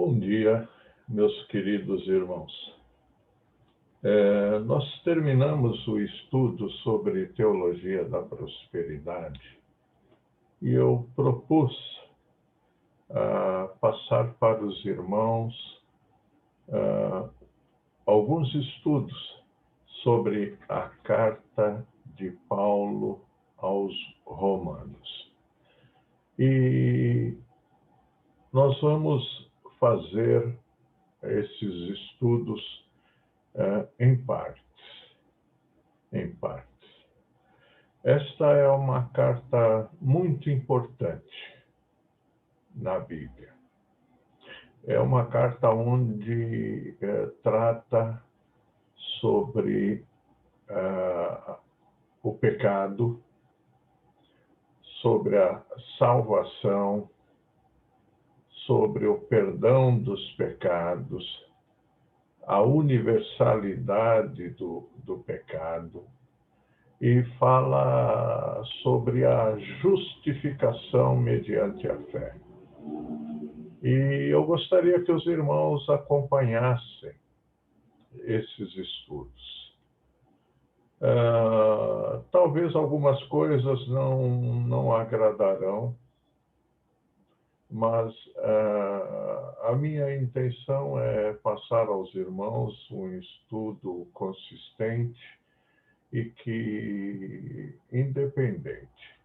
Bom dia, meus queridos irmãos. Nós terminamos o estudo sobre teologia da prosperidade e eu propus passar para os irmãos alguns estudos sobre a carta de Paulo aos Romanos. E nós vamos fazer esses estudos em partes. Esta é uma carta muito importante na Bíblia. É uma carta onde trata sobre o pecado, sobre a salvação, sobre o perdão dos pecados, a universalidade do pecado, e fala sobre a justificação mediante a fé. E eu gostaria que os irmãos acompanhassem esses estudos. Talvez algumas coisas não agradarão, mas a minha intenção é passar aos irmãos um estudo consistente e que, independente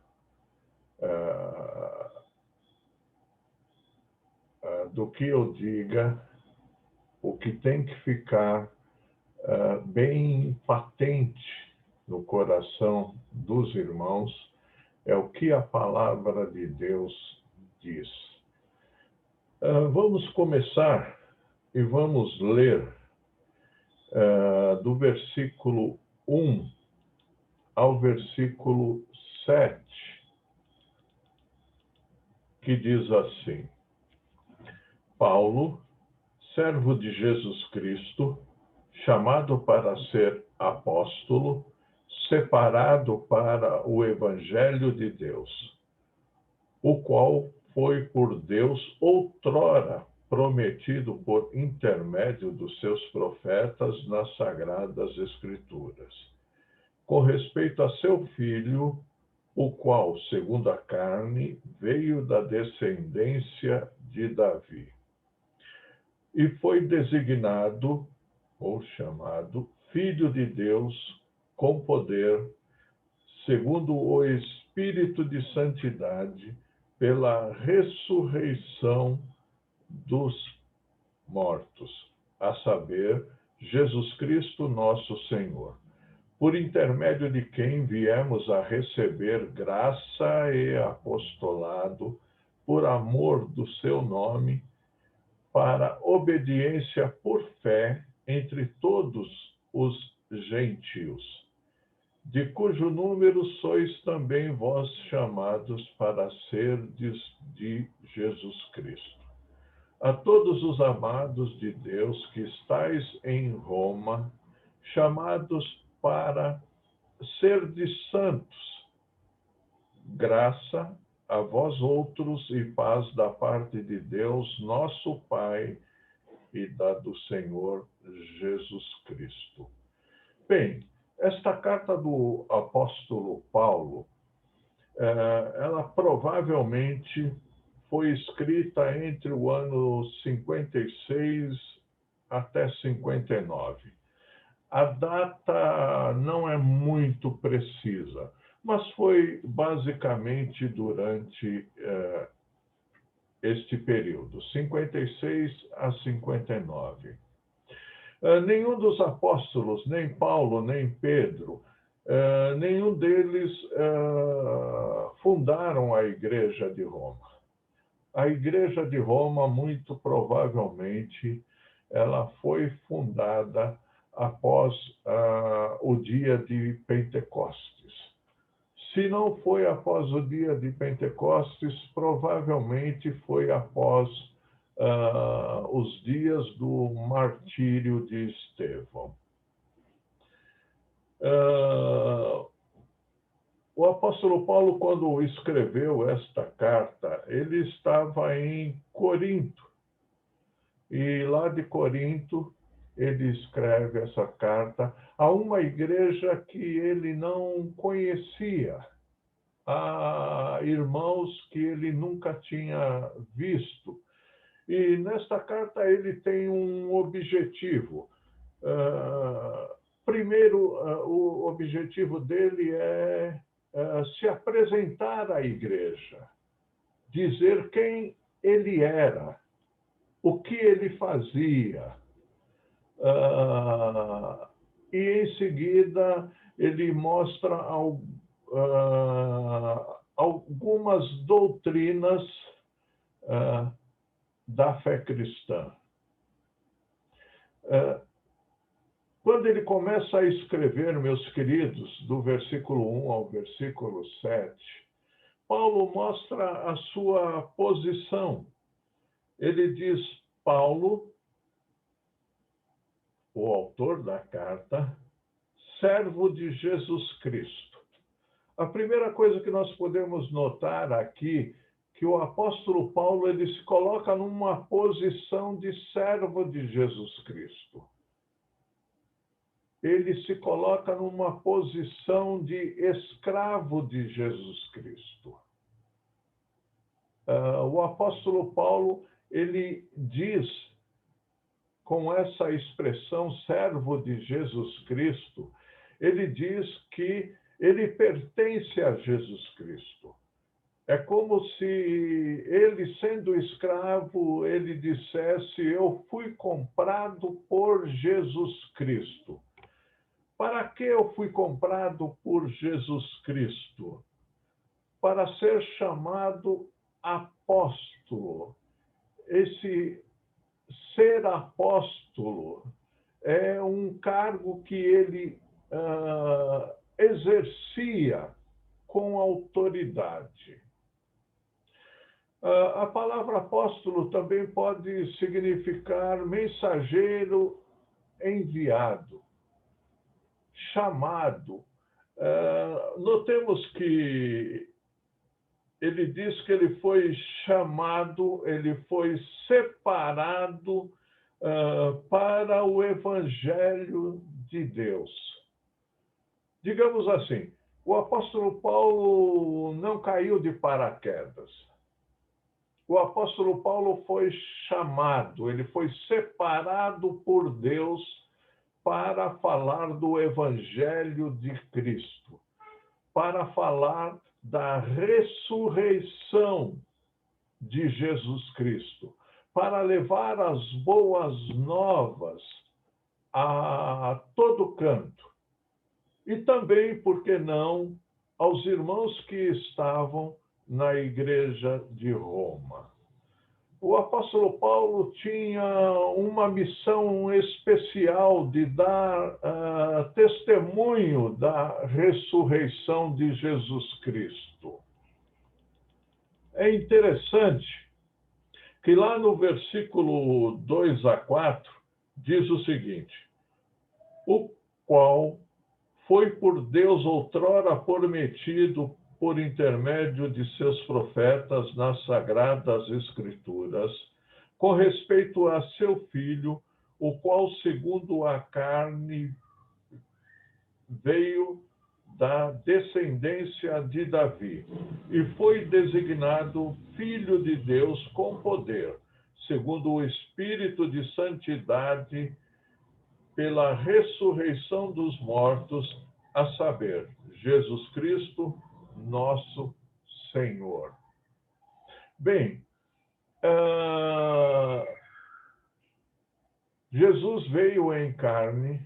do que eu diga, o que tem que ficar bem patente no coração dos irmãos é o que a palavra de Deus diz. Vamos começar e vamos ler do versículo 1 ao versículo 7, que diz assim: Paulo, servo de Jesus Cristo, chamado para ser apóstolo, separado para o Evangelho de Deus, o qual foi por Deus outrora prometido por intermédio dos seus profetas nas Sagradas Escrituras, com respeito a seu Filho, o qual, segundo a carne, veio da descendência de Davi, e foi designado, ou chamado, Filho de Deus com poder, segundo o Espírito de Santidade, pela ressurreição dos mortos, a saber, Jesus Cristo nosso Senhor, por intermédio de quem viemos a receber graça e apostolado por amor do seu nome, para obediência por fé entre todos os gentios, de cujo número sois também vós chamados para serdes de Jesus Cristo. A todos os amados de Deus que estáis em Roma, chamados para serdes santos, graça a vós outros e paz da parte de Deus, nosso Pai, e da do Senhor Jesus Cristo. Bem, esta carta do apóstolo Paulo, ela provavelmente foi escrita entre o ano 56 até 59. A data não é muito precisa, mas foi basicamente durante este período, 56 a 59. Nenhum dos apóstolos, nem Paulo, nem Pedro, nenhum deles fundaram a Igreja de Roma. A Igreja de Roma, muito provavelmente, ela foi fundada após o dia de Pentecostes. Se não foi após o dia de Pentecostes, provavelmente foi após os dias do martírio de Estevão. O apóstolo Paulo, quando escreveu esta carta, ele estava em Corinto. E lá de Corinto, ele escreve essa carta a uma igreja que ele não conhecia, a irmãos que ele nunca tinha visto. E nesta carta ele tem um objetivo. Primeiro, o objetivo dele é se apresentar à igreja, dizer quem ele era, o que ele fazia. E em seguida ele mostra algumas doutrinas da fé cristã. Quando ele começa a escrever, meus queridos, do versículo 1 ao versículo 7, Paulo mostra a sua posição. Ele diz: Paulo, o autor da carta, servo de Jesus Cristo. A primeira coisa que nós podemos notar aqui, que o apóstolo Paulo ele se coloca numa posição de servo de Jesus Cristo. Ele se coloca numa posição de escravo de Jesus Cristo. O apóstolo Paulo, ele diz, com essa expressão, servo de Jesus Cristo, ele diz que ele pertence a Jesus Cristo. É como se ele, sendo escravo, ele dissesse: eu fui comprado por Jesus Cristo. Para que eu fui comprado por Jesus Cristo? Para ser chamado apóstolo. Esse ser apóstolo é um cargo que ele exercia com autoridade. A palavra apóstolo também pode significar mensageiro enviado, chamado. Notemos que ele diz que ele foi chamado, ele foi separado para o Evangelho de Deus. Digamos assim, o apóstolo Paulo não caiu de paraquedas. O apóstolo Paulo foi chamado, ele foi separado por Deus para falar do Evangelho de Cristo, para falar da ressurreição de Jesus Cristo, para levar as boas novas a todo canto. E também, por que não, aos irmãos que estavam na igreja de Roma. O apóstolo Paulo tinha uma missão especial de dar testemunho da ressurreição de Jesus Cristo. É interessante que lá no versículo 2 a 4 diz o seguinte: o qual foi por Deus outrora prometido por intermédio de seus profetas nas Sagradas Escrituras, com respeito a seu Filho, o qual, segundo a carne, veio da descendência de Davi, e foi designado Filho de Deus com poder, segundo o Espírito de santidade, pela ressurreição dos mortos, a saber, Jesus Cristo, nosso Senhor. Bem, Jesus veio em carne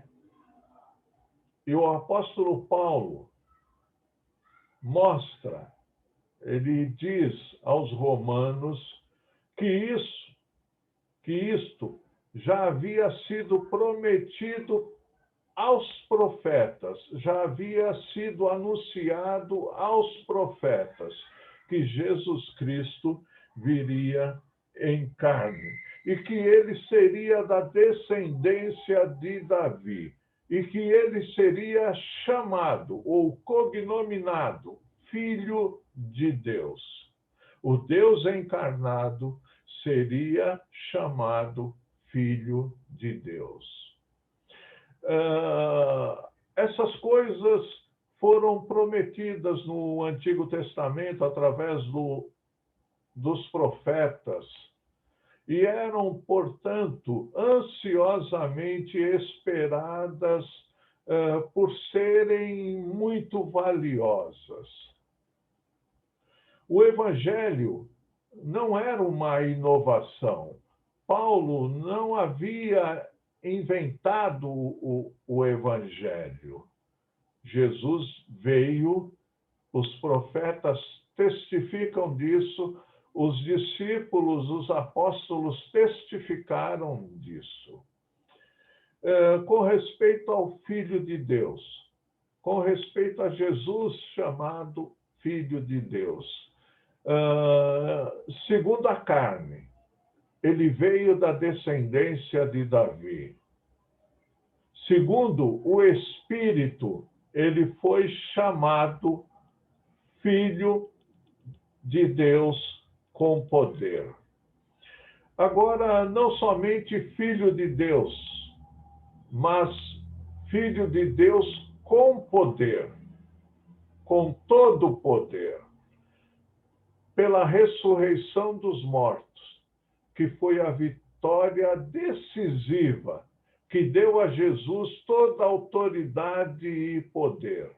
e o apóstolo Paulo mostra, ele diz aos romanos que isto já havia sido prometido aos profetas, já havia sido anunciado aos profetas que Jesus Cristo viria em carne e que ele seria da descendência de Davi e que ele seria chamado ou cognominado Filho de Deus. O Deus encarnado seria chamado Filho de Deus. Essas coisas foram prometidas no Antigo Testamento através dos profetas e eram, portanto, ansiosamente esperadas por serem muito valiosas. O Evangelho não era uma inovação. Paulo não havia inventado o Evangelho. Jesus veio, os profetas testificam disso, os discípulos, os apóstolos testificaram disso. Com respeito ao Filho de Deus, com respeito a Jesus chamado Filho de Deus, segundo a carne, ele veio da descendência de Davi. Segundo o Espírito, ele foi chamado Filho de Deus com poder. Agora, não somente Filho de Deus, mas Filho de Deus com poder, com todo o poder, pela ressurreição dos mortos, que foi a vitória decisiva que deu a Jesus toda a autoridade e poder.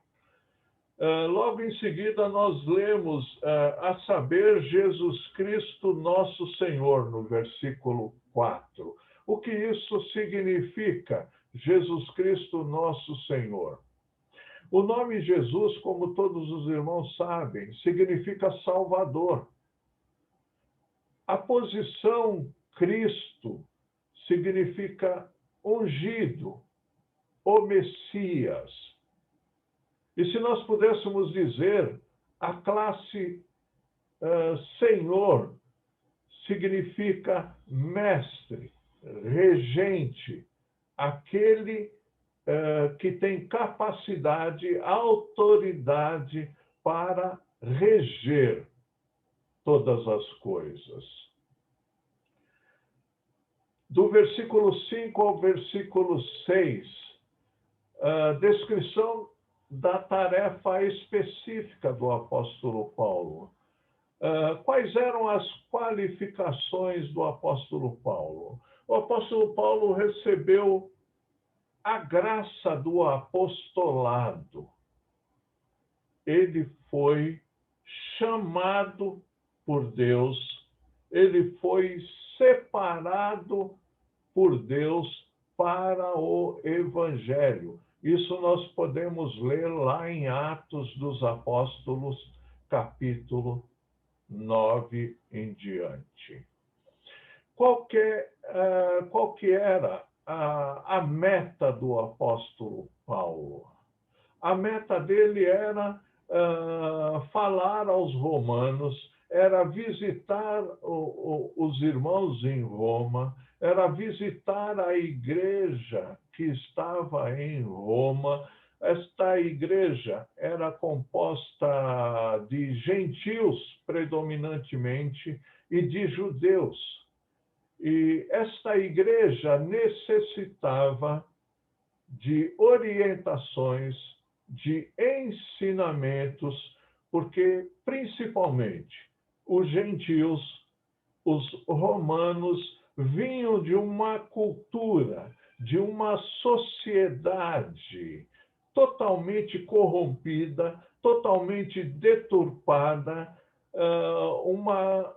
Logo em seguida, nós lemos, a saber, Jesus Cristo, nosso Senhor, no versículo 4. O que isso significa, Jesus Cristo, nosso Senhor? O nome Jesus, como todos os irmãos sabem, significa Salvador. A posição Cristo significa ungido, o Messias. E se nós pudéssemos dizer, a classe Senhor significa mestre, regente, aquele que tem capacidade, autoridade para reger todas as coisas. Do versículo 5 ao versículo 6, a descrição da tarefa específica do apóstolo Paulo. Quais eram as qualificações do apóstolo Paulo? O apóstolo Paulo recebeu a graça do apostolado. Ele foi chamado por Deus, ele foi separado por Deus para o Evangelho. Isso nós podemos ler lá em Atos dos Apóstolos, capítulo 9 em diante. Qual que era a meta do apóstolo Paulo? A meta dele era falar aos romanos, era visitar os irmãos em Roma, era visitar a igreja que estava em Roma. Esta igreja era composta de gentios, predominantemente, e de judeus. E esta igreja necessitava de orientações, de ensinamentos, porque, principalmente, os gentios, os romanos, vinham de uma cultura, de uma sociedade totalmente corrompida, totalmente deturpada, uma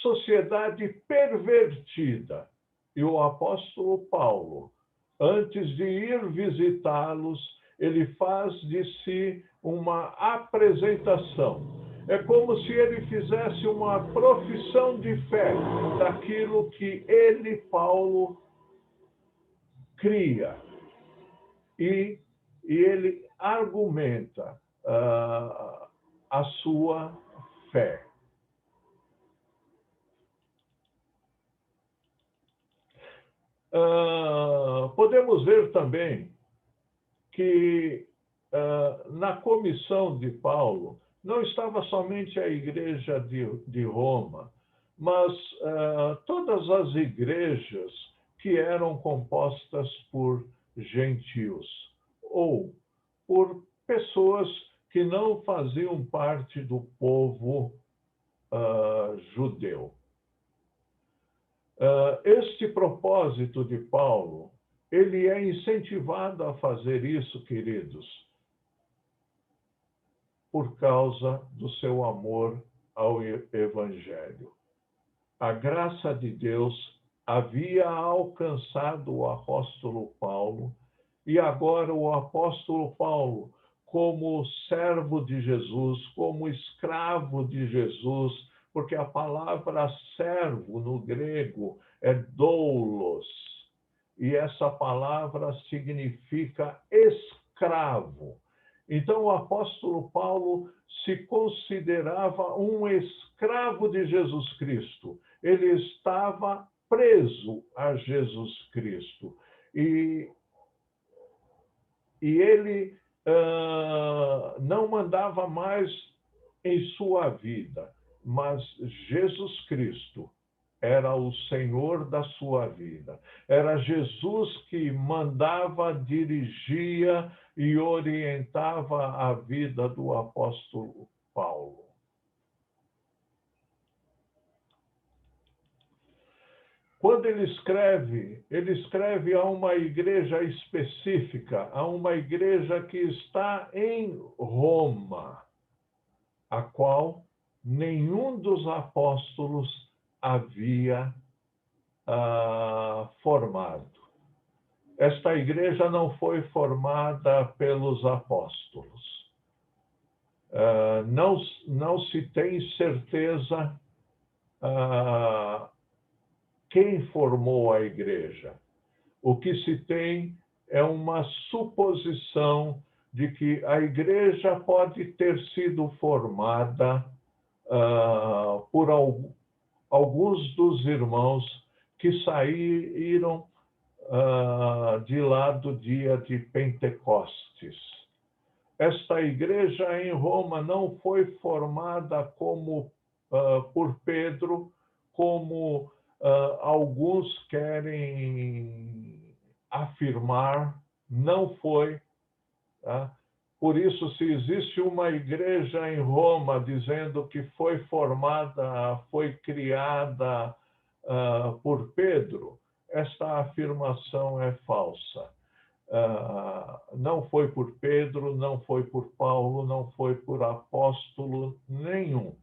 sociedade pervertida. E o apóstolo Paulo, antes de ir visitá-los, ele faz de si uma apresentação. É como se ele fizesse uma profissão de fé daquilo que ele, Paulo, cria. E ele argumenta a sua fé. Podemos ver também que na comissão de Paulo não estava somente a igreja de Roma, mas todas as igrejas que eram compostas por gentios ou por pessoas que não faziam parte do povo judeu. Este propósito de Paulo, ele é incentivado a fazer isso, queridos, por causa do seu amor ao Evangelho. A graça de Deus havia alcançado o apóstolo Paulo, e agora o apóstolo Paulo, como servo de Jesus, como escravo de Jesus, porque a palavra servo no grego é doulos, e essa palavra significa escravo. Então, o apóstolo Paulo se considerava um escravo de Jesus Cristo. Ele estava preso a Jesus Cristo. E ele não mandava mais em sua vida, mas Jesus Cristo era o Senhor da sua vida. Era Jesus que mandava, dirigia e orientava a vida do apóstolo Paulo. Quando ele escreve a uma igreja específica, a uma igreja que está em Roma, a qual nenhum dos apóstolos havia formado. Esta igreja não foi formada pelos apóstolos. Não se tem certeza quem formou a igreja. O que se tem é uma suposição de que a igreja pode ter sido formada por alguns dos irmãos que saíram de lá do dia de Pentecostes. Esta igreja em Roma não foi formada por Pedro, como alguns querem afirmar, não foi. Tá? Por isso, se existe uma igreja em Roma dizendo que foi formada, foi criada por Pedro, esta afirmação é falsa. Não foi por Pedro, não foi por Paulo, não foi por apóstolo nenhum,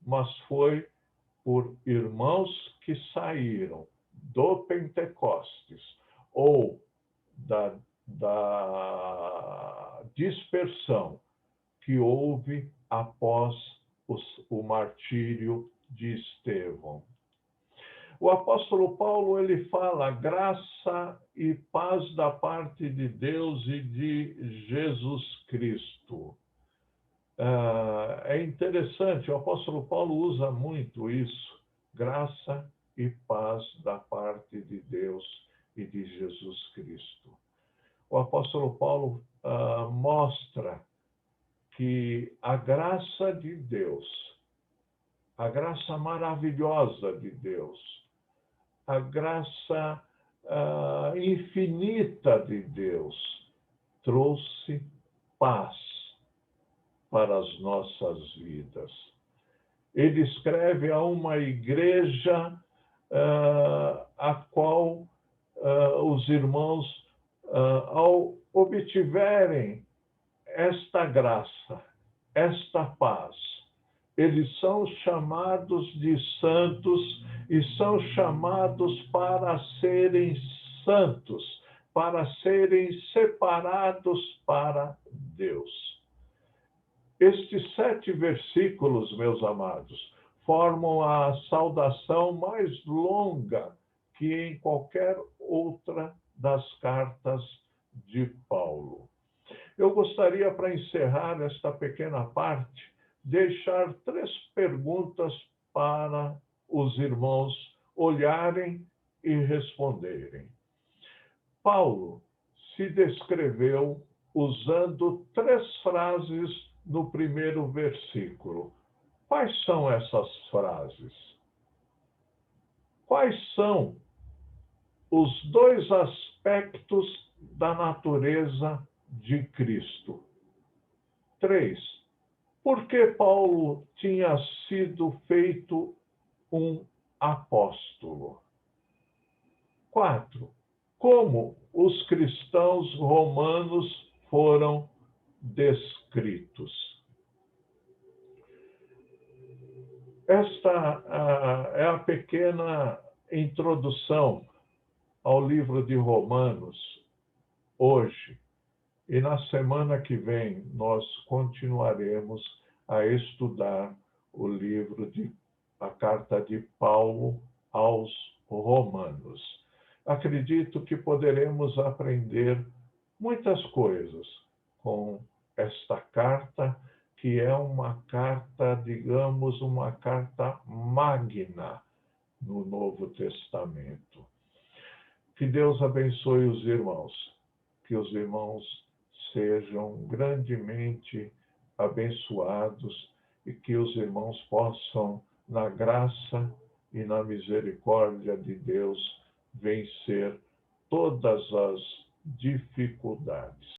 mas foi por irmãos que saíram do Pentecostes ou da dispersão que houve após o martírio de Estevão. O apóstolo Paulo, ele fala graça e paz da parte de Deus e de Jesus Cristo. É interessante, o apóstolo Paulo usa muito isso, graça e paz da parte de Deus e de Jesus Cristo. O apóstolo Paulo mostra que a graça de Deus, a graça maravilhosa de Deus, a graça infinita de Deus trouxe paz para as nossas vidas. Ele escreve a uma igreja a qual os irmãos, ao obtiverem esta graça, esta paz, eles são chamados de santos e são chamados para serem santos, para serem separados para Deus. Estes 7 versículos, meus amados, formam a saudação mais longa que em qualquer outra das cartas de Paulo. Eu gostaria, para encerrar esta pequena parte, deixar 3 perguntas para os irmãos olharem e responderem. Paulo se descreveu usando 3 frases no primeiro versículo. Quais são essas frases? quais são os dois aspectos da natureza de Cristo? 3. Por que Paulo tinha sido feito um apóstolo? 4. Como os cristãos romanos foram descritos? Esta é a pequena introdução ao livro de Romanos hoje. E na semana que vem nós continuaremos a estudar o livro a carta de Paulo aos Romanos. Acredito que poderemos aprender muitas coisas com esta carta, que é uma carta, digamos, uma carta magna no Novo Testamento. Que Deus abençoe os irmãos, que os irmãos sejam grandemente abençoados e que os irmãos possam, na graça e na misericórdia de Deus, vencer todas as dificuldades.